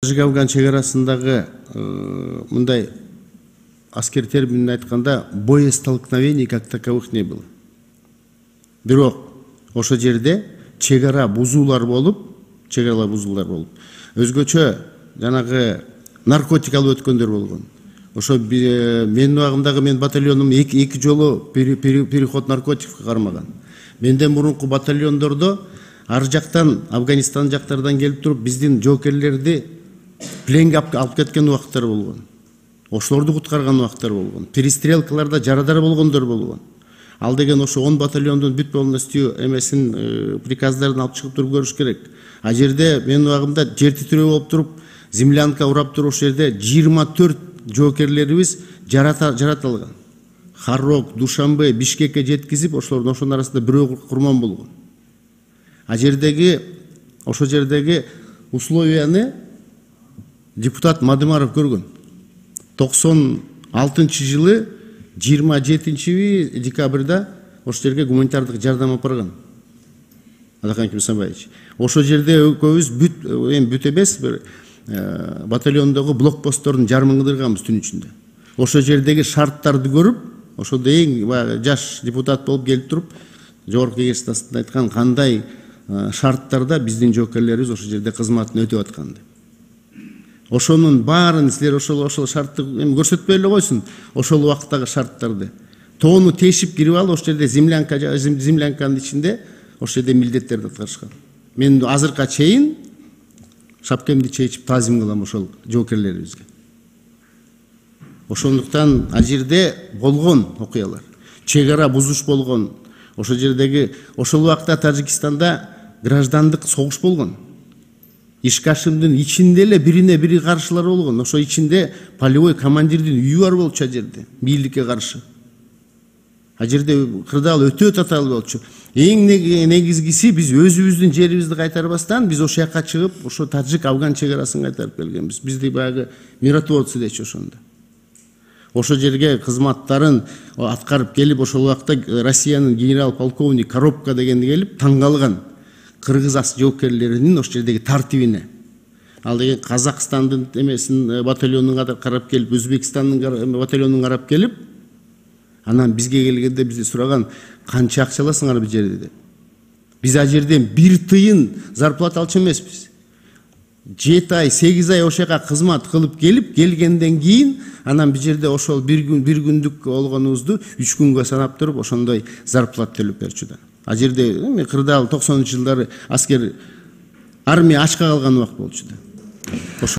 Тажик-Афган чегарасындагы мындай аскер терминин айтканда боестолкновений как таковых не было. Бирок ошо жерде чегара бузуулар болуп, өзгөчө жанагы наркотик алып өткөндөр болгон. Ошо менин убагымдагы мен батальонум эки жолу переход наркотикке кармаган. Менден мурунку батальондордо ар жактан, Афганистан жактардан келип туруп биздин жоокерлерди пленге алып кеткен убакыттар болгон. Ошолорду куткарган убакыттар болгон. Перестрелкаларда жарадар болгондор болгон. Ал деген ошо 10 батальондун бүт полностью эмесин приказдарын алып чыгып туруп көрүш керек. А жерде менин убагымда жер титирөө болуп туруп, землянка урап туруп ошол жерде 24 жоокерлерибиз жаратылган. Харрок, Душанбе, Бишкекке жеткизип, ошолордун ошонун арасында бирөө курман болгон. А ошо жердеги условияны депутат Мадымаров көргөн. 96-жылы 27 декабрда ошол жерге гуманитардык жардам апарган. Алакан Кимсанбаевич. Ошол жерде экөөбүз бүт эмес бир батальондогу блокпосттордун жармыңдырганбыз түн ичинде. Ошол жердеги шарттарды көрүп, ошолдо эң жаш депутат болуп келип туруп, жогорку кеңештин астында айткан кандай шарттарда биздин жоокерлерибиз ошол жерде кызматын өтөп аткан деп. Ошонун баарын силер ошол шартты көрсөтпөй эле койсун. Ошол убакыттагы шарттарды тоону тешип кирип алып, ошол жерде землянканын ичинде ошол жерде милдеттерди аткарышкан. Мен азыркыга чейин шапкемди чечип тазим кылам ошол жоокерлерибизге. Ошондуктан ал жерде болгон окуялар, чегара бузуш болгон. Ошол жердеги ошол убакта Тажикстанда граждандык согуш болгон. Ишкашымдын ичинде эле бирине бири каршылар болгон. Ошо ичинде полевой командирдин үйү бар болчу ал жерде, бийликке каршы. Ал жерде кырдаал өтө татаал болчу. Эң негизгиси биз өзүбүздүн жерибизди кайтарбастан биз ошол жака чыгып, ошо Тажик-Афган чегарасын кайтарып келгенбиз. Бизди баягы миротворцы дечи ошондо. Ошол жерге кызматтарын аткарып келип, ошол убакта Россиянын генерал-полковник Коробко дегени келип, таң калган кыргыз жоокерлеринин ошол жердеги тартибине. Ал деген Казакстандын эмесин батальонун карап келип, Өзбекстандын батальонун карап келип, анан бизге келгенде бизди сураган, канча акча аласыңар бул жерде деп. Биз ал жерден 1 тыйын зарплата алчу эмеспиз. 7 ай, 8 ай ошоға кызмат кылып келгенден кийин, анан бул жерде ошол бир күндүк болгонубузду 3 күнгө санап туруп, ошондой зарплата төлөп берчү да. Ал жерде кырдаал 90-жылдары аскер армия ачка калган убакыт болчу да.